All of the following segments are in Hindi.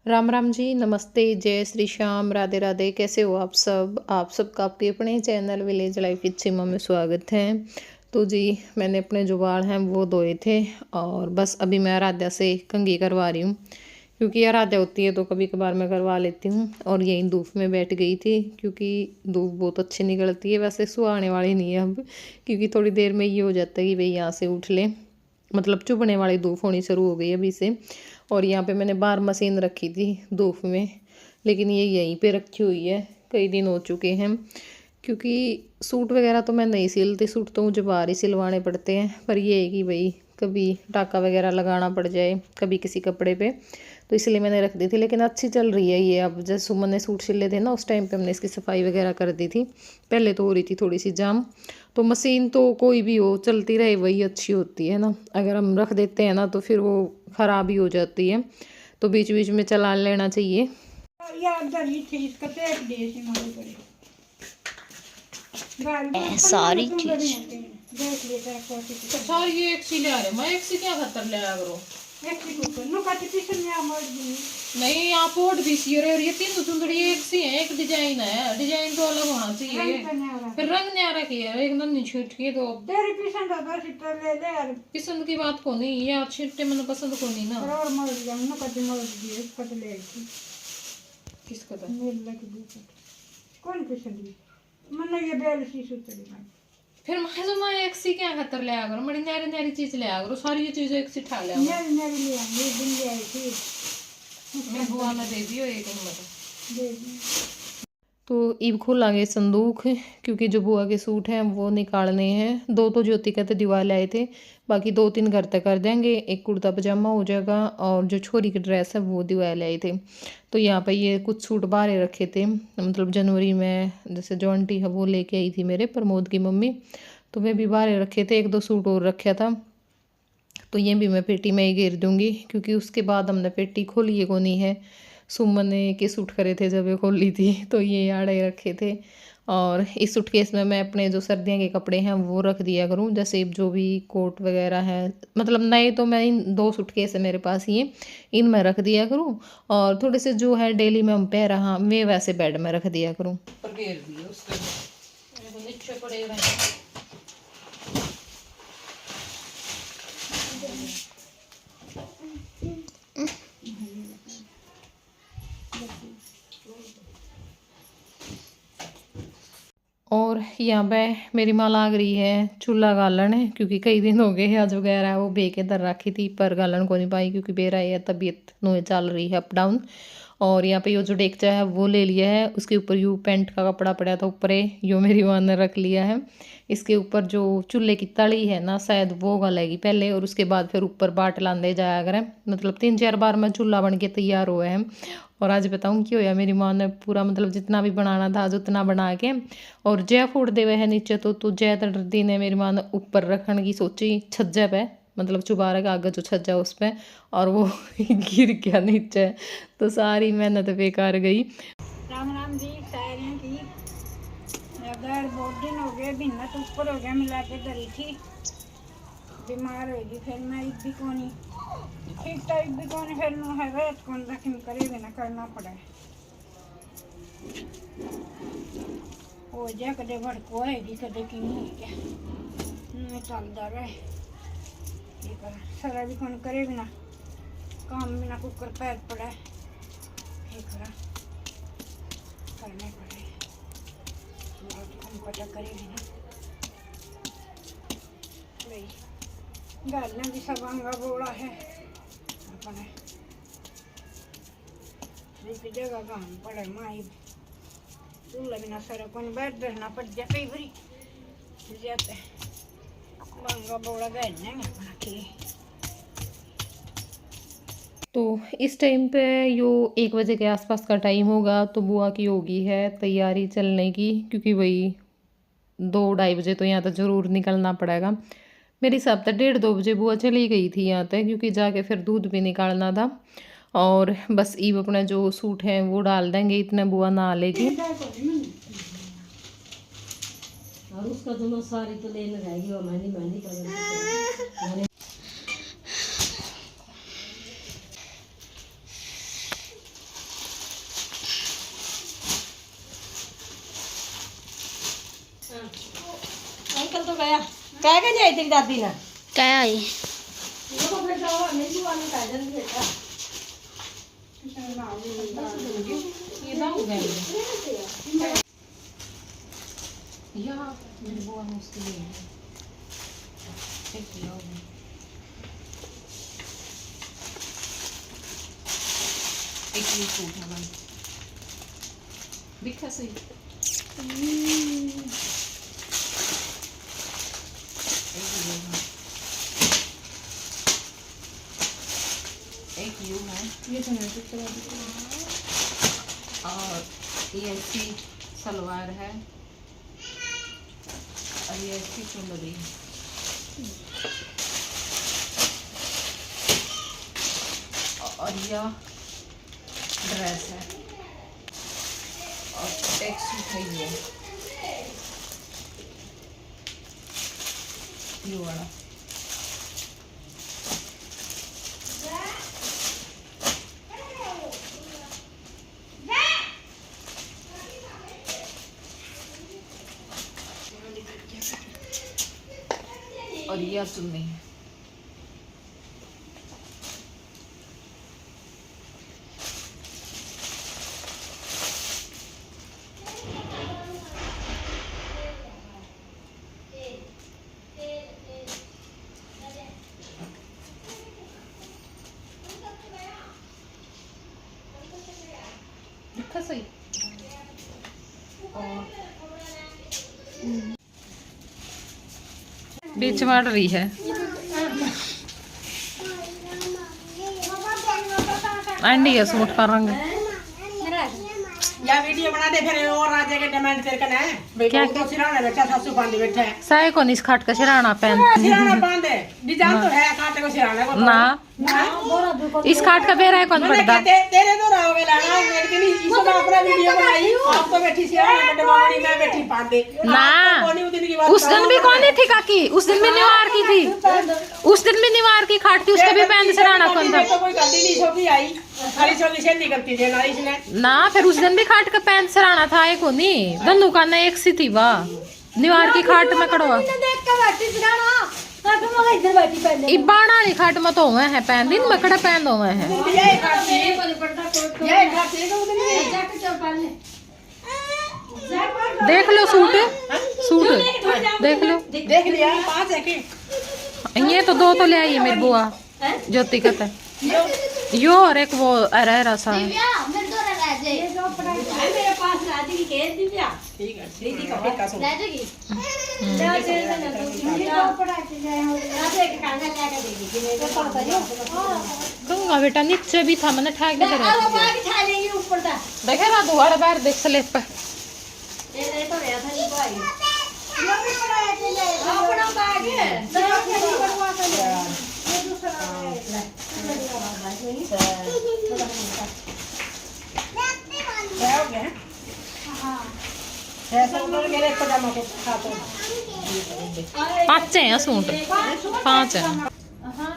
राम राम जी, नमस्ते, जय श्री श्याम, राधे राधे। कैसे हो आप सबका आपके अपने चैनल विलेज लाइफ विद सीमा में स्वागत है। तो जी, मैंने अपने जो बाल हैं वो धोए थे और बस अभी मैं आराध्या से कंघी करवा रही हूँ, क्योंकि आराध्या होती है तो कभी कभार मैं करवा लेती हूँ। और यहीं धूप में बैठ गई थी क्योंकि धूप बहुत अच्छी निकलती है। वैसे सुहाने वाली नहीं है अब, क्योंकि थोड़ी देर में ये हो जाता है कि भाई यहाँ से उठ ले, मतलब चुभने वाली धूप होनी शुरू हो गई अभी से। और यहाँ पे मैंने बाहर मशीन रखी थी धूप में, लेकिन ये यहीं पे रखी हुई है, कई दिन हो चुके हैं। क्योंकि सूट वगैरह तो मैं नहीं सिलती, सूट तो मुझे बाहर ही सिलवाने पड़ते हैं। पर ये है कि भाई कभी टाका वगैरह लगाना पड़ जाए कभी किसी कपड़े पे, तो इसलिए मैंने रख दी थी। लेकिन अच्छी चल रही है ये। अब जैसे सुमन ने सूट सिले थे ना, उस टाइम पे हमने इसकी सफाई वगैरह कर दी थी। पहले तो हो रही थी थोड़ी सी जाम। तो मशीन तो कोई भी हो, चलती रहे वही अच्छी होती है ना। अगर हम रख देते हैं ना तो फिर वो ख़राब ही हो जाती है। तो बीच बीच में चला लेना चाहिए। सारी चीज सारी ये एक सी ले आ रहे, मैं एक सी क्या खतर ले आ करो। नहीं, यहाँ पोर्ट भी सी और ये तीनों चुंदड़ी एक सी है, एक डिजाइन है, डिजाइन तो अलग होना चाहिए। फिर रंग न्यारा की है, एक नन्ही छीट की तो तेरी पसंद आता सीटा ले ले यार। पसंद की बात को नहीं, यार छीटे मैंने पसंद को नहीं ना। और मोड़ दिया ना, कटी मोड़ दिए कट ले आई। किसका था? मेरे लगी कौन पसंद है मन ये बेल सी सुतड़ी में। फिर मैं एक सी क्या खतर ले आ करो, बड़ी न्यारी न्यारी चीज ले आ करो, सारी ये चीज एक सी ठा ले। न्यारी न्यारी ले आऊंगी, एक दिन ले आई थी मैं, बुआ ने दे दियो एक नंबर दे दी। तो ईब खोलांगे संदूक, क्योंकि जो बुआ के सूट हैं वो निकालने हैं। दो तो ज्योति कहते दीवार लाए थे, बाकी 2-3 घर तक कर देंगे। एक कुर्ता पजामा हो जाएगा और जो छोरी की ड्रेस है वो दीवार लाए थे। तो यहाँ पर ये कुछ सूट बाहर रखे थे, मतलब जनवरी में जैसे जो आंटी है वो लेके आई थी मेरे प्रमोद की मम्मी, तो वे भी बाहर रखे थे। 1-2 सूट और रखा था, तो ये भी मैं पेटी में ही घेर दूंगी, क्योंकि उसके बाद हमने पेटी खोली है को नहीं है। सुमन ने के सूट करे थे जब ये खोली थी, तो ये आड़े रखे थे। और इस सूटकेस में मैं अपने जो सर्दियों के कपड़े हैं वो रख दिया करूँ, जैसे जो भी कोट वगैरह है, मतलब नए तो मैं इन 2 सूटकेस है मेरे पास, ये इनमें रख दिया करूँ। और थोड़े से जो है डेली में हम पह रहा मैं वैसे बेड में रख दिया करूँ। नीचे पड़े रहे। और यहाँ पे मेरी माँ लाग रही है चूल्हा गालन है, क्योंकि कई दिन हो गए आज वगैरह वो बे के दर रखी थी, पर गालन को नहीं पाई क्योंकि बेरा है तबीयत नो चल रही है अप डाउन। और यहाँ पे यो जो डेगचा है वो ले लिया है, उसके ऊपर यू पेंट का कपड़ा पड़ा था ऊपर यो मेरी माँ ने रख लिया है। इसके ऊपर जो चूल्हे की तली है ना शायद वो गलेगी पहले, और उसके बाद फिर ऊपर बाट लांदे जाया करें। मतलब 3-4 बार में चूल्हा बन के तैयार हुआ है। और आज बताऊँ क्यों होया, मेरी माँ ने पूरा मतलब जितना भी बनाना था आज उतना बना के और जय फोड़ देवे है नीचे। तो जय तड़दी ने मेरी माँ ने ऊपर रखने की सोची छज्जे पे, मतलब चुबारे का आगे जो छज्जा उस पर, और वो गिर गया नीचे, तो सारी मेहनत बेकार गई। राम राम जी सारियों की। अगर बहुत दिन हो गए भिन्ना तो ऊपर हो गया मिला के धरी थी, बीमार होगी फिर मैं ईद भी कौन ठीक था, ईद भी कौन फिर नो है रात कौन रखम करे बिना करना पड़ा हो जाए कदे भड़को है जी कदे कि नहीं है क्या चलता रहे ये कर सारा भी कौन करे बिना काम बिना कुकर पैर पड़ा ये करा करने पड़े पता करे बिना गालियाँ भी सब अंगा बोला है अपने एक जगह काम पड़े माई चूल्हा बिना सारा कौन बैठ बैठना पड़ जाए कई बारी जाते अंगा बोला गए अपना के। तो इस टाइम पे यो 1 बजे के आसपास का टाइम होगा, तो बुआ की होगी है तैयारी चलने की, क्योंकि वही 2-2:30 बजे तो यहाँ तक ज़रूर निकलना पड़ेगा। मेरे हिसाब से 1:30-2 बजे बुआ चली गई थी यहाँ तक, क्योंकि जाके फिर दूध भी निकालना था। और बस ईब अपना जो सूट है वो डाल देंगे, इतने बुआ नहा लेगी। और उसका दोनों सारी तो लेने रहेगी वो मेहंदी मेहंदी कर गया कह के जाई तेरी दादी ने क्या आई वो तो फिर जाओ नींबू वाली खा जल्दी बेटा ये ना हो गया या मेरी बुआ मुझसे ले एक किलो एक ये सूट है भाई दिखा सही एक यू है ये तो मैं और ये ऐसी सलवार है और ये ऐसी चुनरी है और यह ड्रेस है और एक सूट है ये वाला और यह चुन्नी है दिखा सही और बीच मार रही है इंडिया सूट का रंग या वीडियो बना दे फिर और आ जाएगा डिमांड तेरे का ना क्या तो सिराना बेटा सासू बांधे बैठे है साय को निस खाट का सिराना पहन सिराना बांधे डिजाइन तो है काटे को सिराना को ना इस खाट का बेरा है कौन पड़ता तेरे तो रहोगे लाना मेरे के लिए इसको अपना वीडियो बनाई आप तो बैठी सिराना बेटे मामनी मैं बैठी बांधे ना उस दिन भी कौन थी काकी उस दिन भी निवार की थी उस दिन भी निवार की खाट थी उसके भी पहन सिराना कौन था कोई गलती नहीं छोटी आई खाली छोटी से निकलती थी ना इसने ना फिर उस दिन भी खाट का पैंट सराना था एक होनी दन्नू का ना एक सी थी वाह निवार की खाट में कड़वा इबाना वाली खाट में तो हुए हैं पहन दिन मकड़ा पहन हुए हैं देख लो सूट सूट देख लो देख लिया 5 है कि ये तो 2 तो ले आई है मेरी बुआ ज्योति कहता है यो और एक वो अरहरा सा है मेरे पास राजी की कह दिव्या ठीक है दीदी का टिक्का सूट कहूँगा बेटा नीचे भी था मैंने ठाक देखे ना दोबारा बाहर देख स्लेब पे पाँच हैं सूट 5 हैं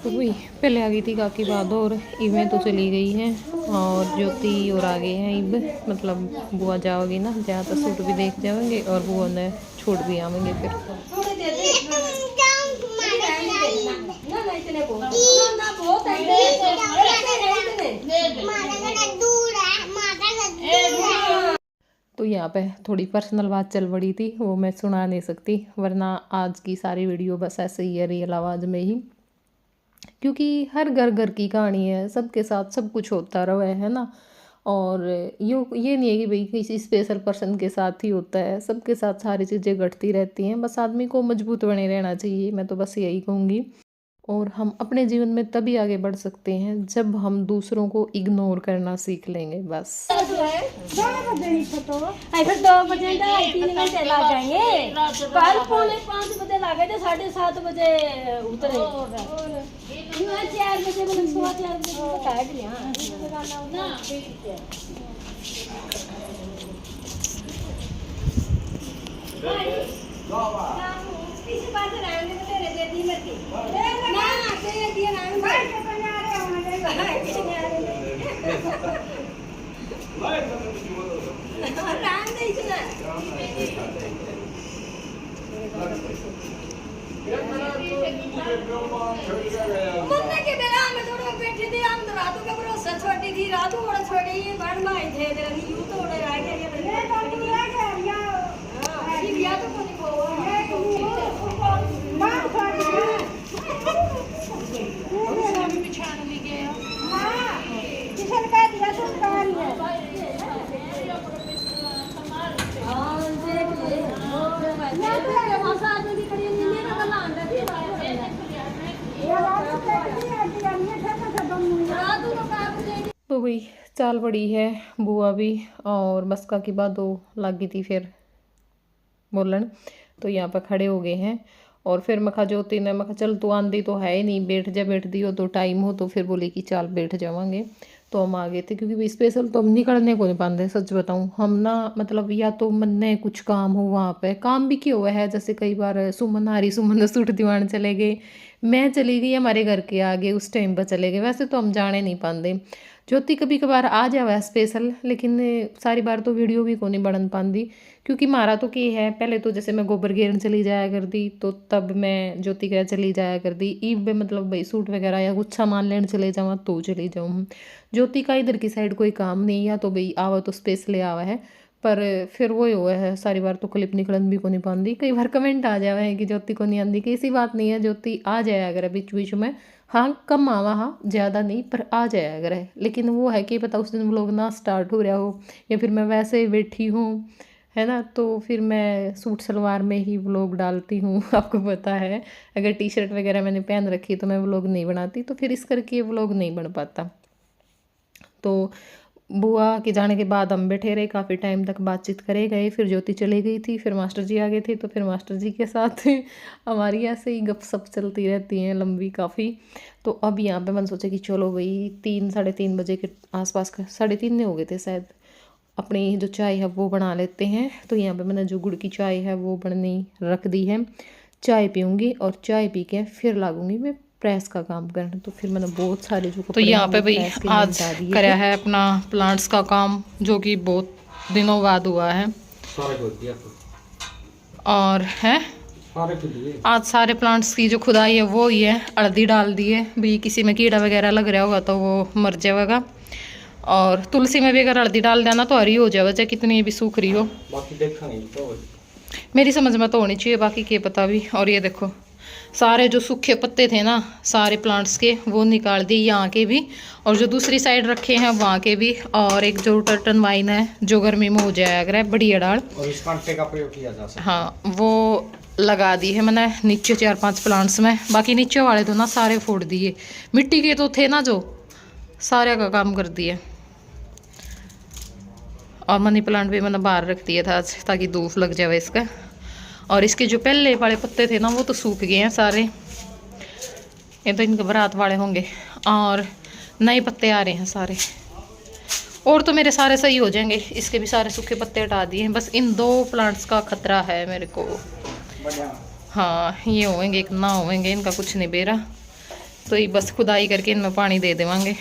तो वही पहले आ गई थी काकी बाद और इवें तो चली गई हैं और ज्योति और आ गए हैं इब मतलब बुआ जाओगी ना जहाँ तो सूट भी देख जाओगे और बुआ ने छोड़ भी आवेंगे फिर तो यहाँ पे थोड़ी पर्सनल बात चल पड़ी थी वो मैं सुना नहीं सकती वरना आज की सारी वीडियो बस ऐसे ही है रियल आवाज़ में ही क्योंकि हर घर घर की कहानी है सबके साथ सब कुछ होता रहा है ना और ये नहीं है कि भाई किसी स्पेशल पर्सन के साथ ही होता है सबके साथ सारी चीज़ें घटती रहती हैं बस आदमी को मजबूत बने रहना चाहिए मैं तो बस यही कहूँगी और हम अपने जीवन में तभी आगे बढ़ सकते हैं जब हम दूसरों को इग्नोर करना सीख लेंगे बस फिर 2 बजे 3 घंटे लग जाएंगे कल 4:45 बजे लगे थे 7:30 बजे उतरे 4 बजे मतलब 4:15 बजे काट लिया किसी बात रहेंगे तो तेरे दे दी मत ना तेरे दिए ना भाई के कन्या आ रहे होने दे किसी ने आ रहे राम दे इसने मम्मी के बेला में थोड़ा बैठी थी हम तो रातों का भरोसा छोटी थी रातों बड़ा छोड़ी ये बड़ माई थे तेरा यूं तो उड़े रह गया ये तो रह गया हां ये बिया तो कोनी को मां छोड़ी उसने भी बिछाने ली गया हां किशन का दिया सरकार है हां देख ले मैं तो वहां से आदमी की खड़ी नहीं मेरा वाला अंडा थी तो भाई चाल पड़ी है बुआ भी और मस्का की बात दो लग गई थी फिर बोलन। तो यहाँ पर खड़े हो गए हैं और फिर मखा ज्योति ने मखा चल तू आंधी तो है ही नहीं, बैठ दी हो तो टाइम हो तो फिर बोली कि चल बैठ जावांगे। तो हम आ गए थे क्योंकि स्पेशल तो हम निकलने को नहीं पाते। सच बताऊँ हम ना मतलब या तो मन में कुछ काम हो वहाँ पे काम भी किया हुआ है, जैसे कई बार सुमन आ रही सुमन सूट दिवान चले गए, मैं चली गई हमारे घर के आगे उस टाइम पर चले गए। वैसे तो हम जाने नहीं पाते। ज्योति कभी कभार आ जावा स्पेशल, लेकिन सारी बार तो वीडियो भी को नहीं बढ़न पाती क्योंकि मारा तो की है। पहले तो जैसे मैं गोबर घेरन चली जाया करती तो तब मैं ज्योति के चली जाया करती। ईब में मतलब भाई सूट वगैरह या कुछ सामान लेने चले जावा तो चली जाऊँ। ज्योति का इधर की साइड कोई काम नहीं, या तो भाई आवा तो स्पेशली आवा है, पर फिर वो हुआ है सारी बार तो क्लिप निकलन भी को नहीं पाती। कई बार कमेंट आ जावा है कि ज्योति को नहीं आती, किसी बात नहीं है, ज्योति आ जाया अगर बीच बीच में, हाँ कम आवा, हाँ ज़्यादा नहीं पर आ जाया अगर है। लेकिन वो है कि पता उस दिन व्लॉग ना स्टार्ट हो रहा हो या फिर मैं वैसे ही बैठी हूँ है ना, तो फिर मैं सूट सलवार में ही व्लॉग डालती हूँ। आपको पता है अगर टी शर्ट वगैरह मैंने पहन रखी तो मैं व्लॉग नहीं बनाती, तो फिर इस करके व्लॉग नहीं बन पाता। तो बुआ के जाने के बाद हम बैठे रहे, काफ़ी टाइम तक बातचीत करे गए। फिर ज्योति चली गई थी, फिर मास्टर जी आ गए थे, तो फिर मास्टर जी के साथ हमारी ऐसे ही गपशप चलती रहती हैं लंबी काफ़ी। तो अब यहाँ पे मैंने सोचा कि चलो भाई 3-3:30 बजे के आसपास का, 3:30 नहीं हो गए थे शायद, अपनी जो चाय है वो बना लेते हैं। तो यहाँ पे मैंने जो गुड़ की चाय है वो बननी रख दी है, चाय पीऊँगी और चाय पी के फिर लागूंगी मैं प्रेस का काम करने। तो फिर मैंने बहुत सारे जो तो यहाँ पे भाई आज कराया है अपना प्लांट्स का काम, जो कि बहुत दिनों बाद हुआ है और है आज सारे प्लांट्स की जो खुदाई है वो ही है, हल्दी डाल दी है भाई, किसी में कीड़ा वगैरह लग रहा होगा तो वो मर जाएगा। और तुलसी में भी अगर हल्दी डाल देना तो हरी हो जाएगा, चाहे कितनी भी सूख रही हो। बाकी देखा नहीं तो मेरी समझ में तो होनी चाहिए, बाकी क्या पता भी। और ये देखो सारे जो सूखे पत्ते थे ना सारे प्लांट्स के वो निकाल दिए, यहाँ के भी और जो दूसरी साइड रखे हैं वहाँ के भी। और एक जो टर्टन वाइन है जो गर्मी में हो जाया अगर है बढ़िया डाल, और इस कांटे का प्रयोग किया जा सकता है। हाँ वो लगा दी है मैंने नीचे 4-5 प्लांट्स में। बाकी नीचे वाले तो ना सारे फोड़ दिए, मिट्टी के तो थे ना जो सारे का काम कर दिए। और मनी प्लांट भी मैंने बाहर रख दिया था आज ताकि धूप लग जाए इसका। और इसके जो पहले वाले पत्ते थे ना वो तो सूख गए हैं सारे, ये तो इनके बारात वाले होंगे और नए पत्ते आ रहे हैं सारे। और तो मेरे सारे सही हो जाएंगे, इसके भी सारे सूखे पत्ते हटा दिए हैं, बस इन 2 प्लांट्स का खतरा है मेरे को। हाँ ये होंगे कि ना होंगे, इनका कुछ नहीं बेरा, तो ये बस खुदाई करके इनमें पानी दे देवांगे।